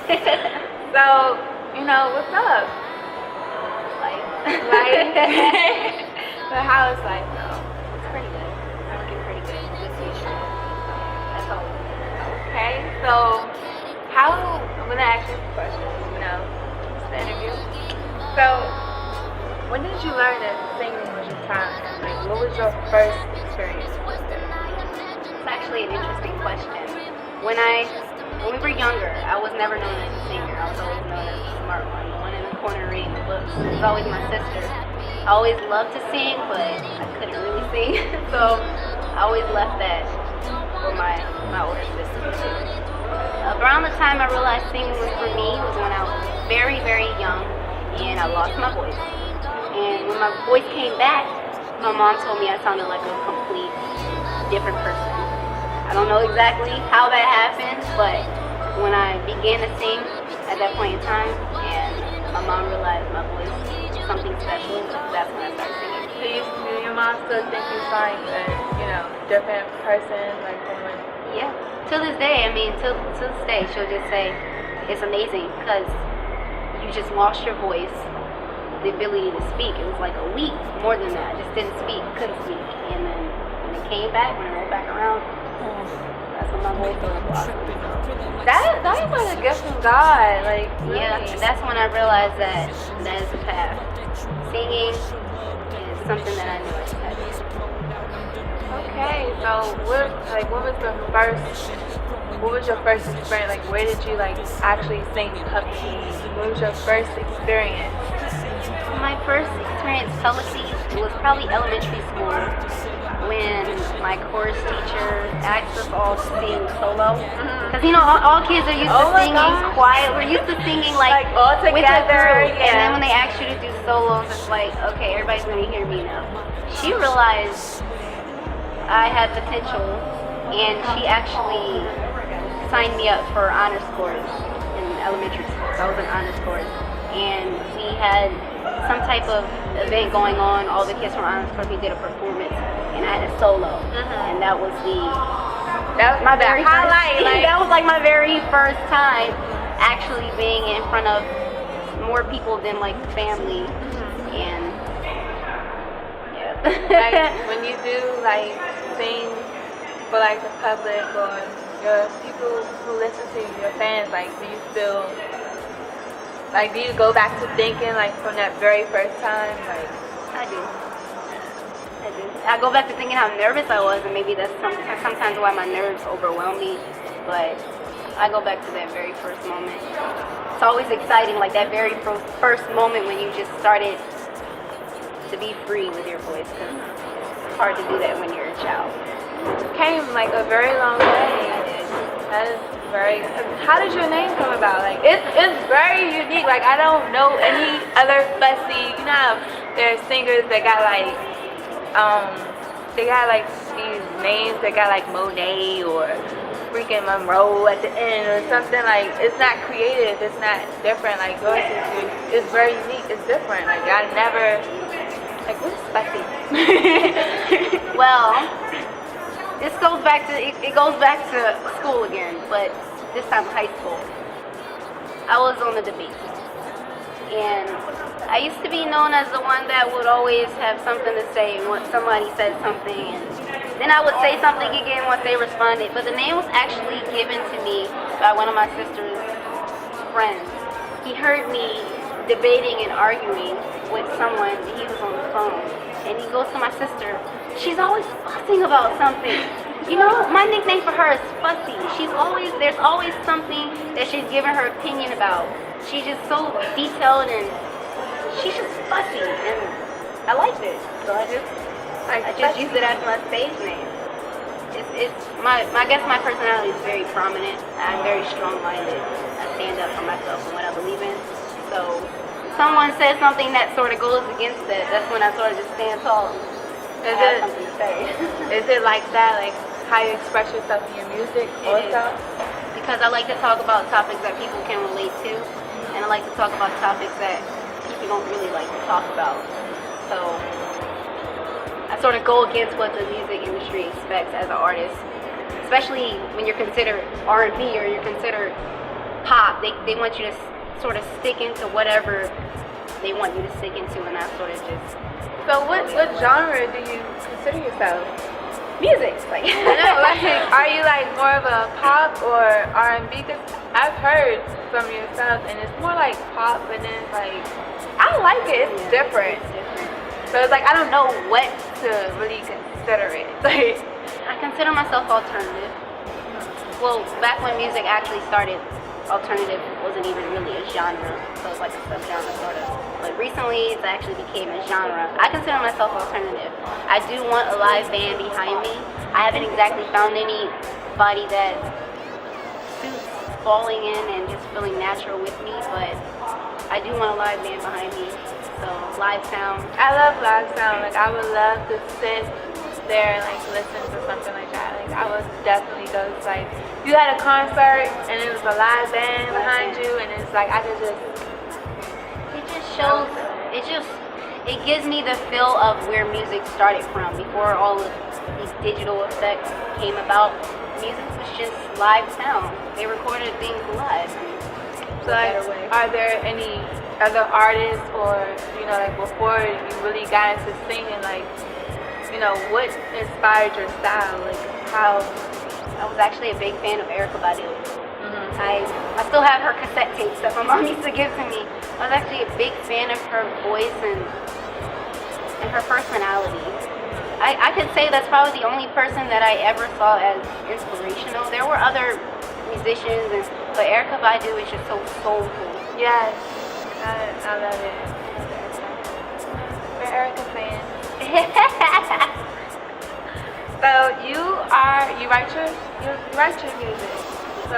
So, what's up? Life. But how is life though? It's pretty good. It's looking pretty good. Good future. That's all. Okay, so I'm gonna ask you some questions, it's the interview. So, when did you learn that singing was your talent? Like, what was your first experience with it? It's actually an interesting question. When we were younger, I was never known as a singer. I was always known as the smart one in the corner reading the books. It was always my sister. I always loved to sing, but I couldn't really sing, so I always left that for my older sister to do. Around the time I realized singing was for me was when I was very, very young, and I lost my voice. And when my voice came back, my mom told me I sounded like a complete different person. I don't know exactly how that happened, but when I began to sing at that point in time, and my mom realized my voice was something special, that's when I started singing. Do your mom still think you like a, different person, like from when? Yeah. To this day, to this day, she'll just say, it's amazing because you just lost your voice, the ability to speak. It was like a week, more than that. I just didn't speak, couldn't speak. And then when it came back, when I rolled back around, that's when my voice started blossom. That is like a gift from God. Like, really. Yeah, that's when I realized that is the path. Singing is something that I knew I had. Okay, so what was your first experience? Like, where did you actually sing publicly? What was your first experience? My first experience publicly was probably elementary school when my chorus teacher asked us all to sing solo. Because all kids are used to singing quiet. We're used to singing like all together. With a group. Yeah. And then when they ask you to do solos, it's like, okay, everybody's gonna hear me now. She realized I had potential, and she actually signed me up for honors course in elementary school. So I was in honors course, and we had some type of event going on. All the kids from honors course, we did a performance, and I had a solo, and that was my very highlight. That was like my very first time actually being in front of more people than like family, and yeah. Like when you do sing for the public or your people who listen to you, your fans, do you feel do you go back to thinking from that very first time? I do. I go back to thinking how nervous I was, and maybe that's sometimes why my nerves overwhelm me, but I go back to that very first moment. It's always exciting, that very first moment when you just started to be free with your voice, because it's hard to do that when you're a child. Came a very long way. That is very. How did your name come about? It's very unique. I don't know any other Fussy. There's singers that got they got these names that got Monet or freaking Monroe at the end or something. It's not creative. It's not different. Yours is very unique. It's different. I never. What is Fussy? Well, this goes back to it goes back to school again, but this time high school. I was on the debate, and I used to be known as the one that would always have something to say when somebody said something, and then I would say something again once they responded. But the name was actually given to me by one of my sister's friends. He heard me debating and arguing with someone. He was on the phone, and he goes to my sister. She's always fussing about something. My nickname for her is Fussy. There's always something that she's giving her opinion about. She's just so detailed, and she's just fussy, and I liked it. So I just used it as my stage name. I guess my personality is very prominent. I'm very strong-minded. I stand up for myself and what I believe in. So someone says something that sort of goes against that, that's when I sort of just stand tall. Something to say. Is it like that, how you express yourself in your music also? Because I like to talk about topics that people can relate to, and I like to talk about topics that people don't really like to talk about. So I sort of go against what the music industry expects as an artist, especially when you're considered R&B or you're considered pop. They want you to sort of stick into whatever they want you to stick into, and I sort of just. So what genre do you consider yourself? Music, like. No, like, are you like more of a pop or R&B? Because I've heard from yourself, and it's more like pop, and then it's like I like it. It's different. It's different. So it's like I don't know what to really consider it. Like I consider myself alternative. Well, back when music actually started, alternative wasn't even really a genre, so it's like a subgenre sort of. But recently, it actually became a genre. I consider myself alternative. I do want a live band behind me. I haven't exactly found anybody that suits falling in and just feeling natural with me, but I do want a live band behind me. So live sound. I love live sound. Like I would love to sit there and like listen to something like that. Like I would definitely go to like you had a concert and it was a live band behind you, and it's like I could just. It just shows. It gives me the feel of where music started from before all of these digital effects came about. Music was just live sound. They recorded things live. So like, are there any other artists or like before you really got into singing, like what inspired your style, like how? I was actually a big fan of Erykah Badu. I still have her cassette tapes that my mom used to give to me. I was actually a big fan of her voice and her personality. I could say that's probably the only person that I ever saw as inspirational. There were other musicians, but Erykah Badu is just so soulful. Yes, I love it. We're Erykah fans. So you write your music. So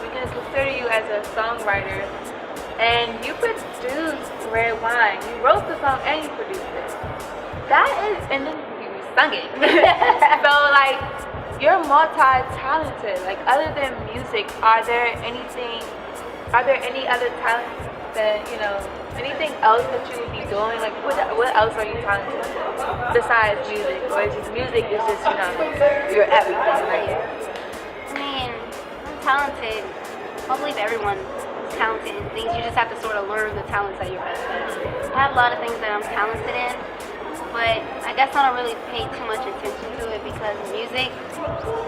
we can consider you as a songwriter, and you produced Red Wine. You wrote the song and you produced it. And then you sung it. So like you're multi-talented. Like other than music, are there any other talents that anything else that you would be doing? Like what else are you talented besides music, or is just music is just you're everything? Like I mean, I'm talented. I believe everyone is talented in things. You just have to sort of learn the talents that you're best at. I have a lot of things that I'm talented in, but I guess I don't really pay too much attention to it because music,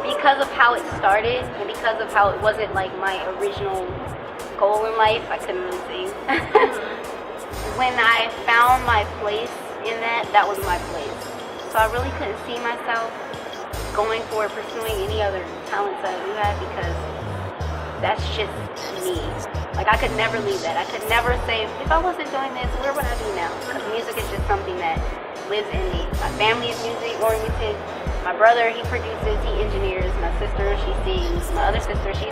because of how it started and because of how it wasn't like my original goal in life, I couldn't really sing. When I found my place in that was my place. So I really couldn't see myself going for pursuing any other talents that I do have because that's just me. Like I could never leave that. I could never say, if I wasn't doing this, where would I be now? Because music is just something that lives in me. My family is music oriented. My brother, he produces, he engineers. My sister, she sings. My other sister, she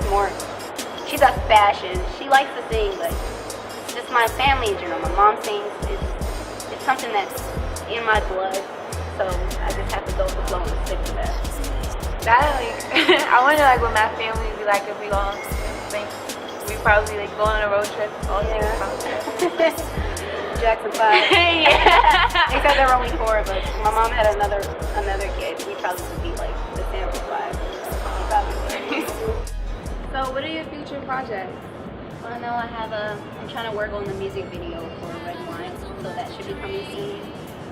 does fashion. She likes to sing, but it's just my family in general. My mom sings. It's something that's in my blood. So I just have to go with the flow and stick to that. I wonder like what my family would be like if we all sing. We probably like go on a road trip, all singing songs. Jackson 5. Yeah. They said there were only 4 of us. My mom had another kid. We probably would be like the sample 5. So what are your future projects? Well, I know I'm trying to work on the music video for Red Wine, so that should be coming soon.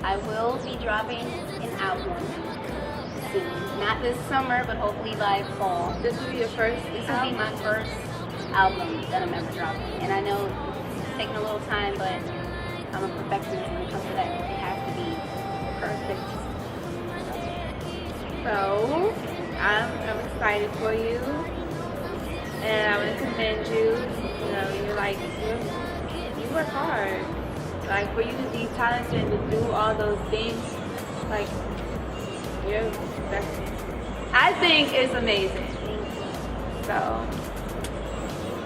I will be dropping an album soon. Not this summer, but hopefully by fall. This will be your first This will be my first album that I'm ever dropping. And I know it's taking a little time, but I'm a perfectionist when it comes to that. It has to be perfect. So I'm excited for you, and I want to commend you. You work hard. Like for you to be talented and to do all those things, like I think it's amazing. So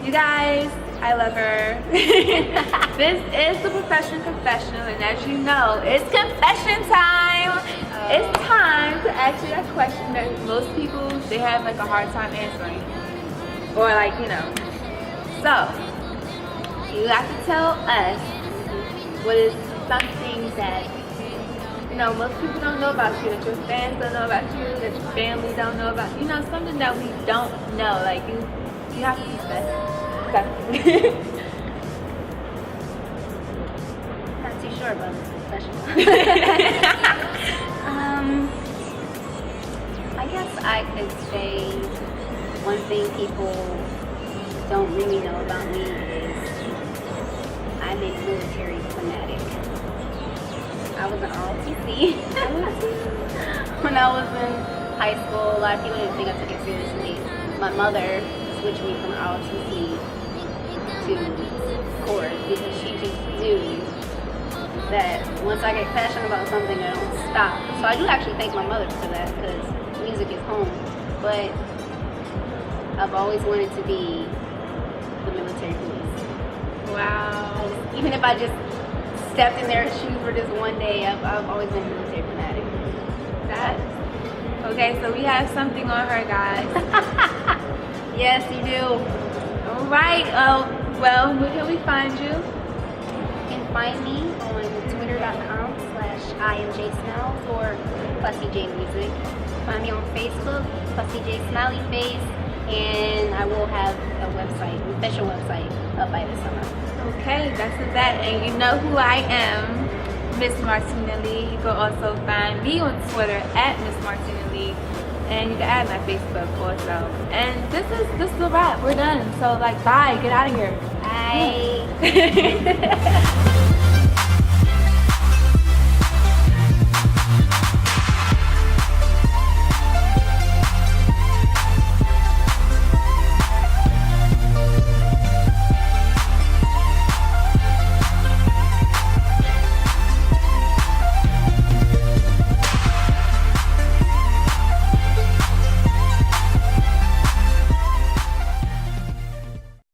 you guys, I love her. This is the Professional Confessional, and as you know, it's confession time. It's time to ask you that question that most people, they have like a hard time answering. Or So, you have to tell us what is something that, most people don't know about you, that your fans don't know about you, that your family don't know about you, something that we don't know. Like, you have to be special. Okay. Not too sure about this professional. I guess I could say one thing people don't really know about me is I'm a military fanatic. I was an ROTC. When I was in high school, a lot of people didn't think I took it seriously. My mother switched me from ROTC to chorus because she just knew that once I get passionate about something, I don't stop. So I do actually thank my mother for that because music is home. But I've always wanted to be the military police. Wow. Even if I just stepped in their shoes for just one day, I've always been a military fanatic. That. Okay, so we have something on her, guys. Yes, you do. All right. Well, where can we find you? You can find me on twitter.com/IamJSmiles or Fussy J Music. Find me on Facebook, Fussy J Smiley Face, and I will have a website, an official website, up by this summer. Okay, that's that. And you know who I am, Miss Martina Lee. You can also find me on Twitter at Miss Martina Lee. And you can add my Facebook also. And this is a wrap. We're done. So like, bye. Get out of here. Bye.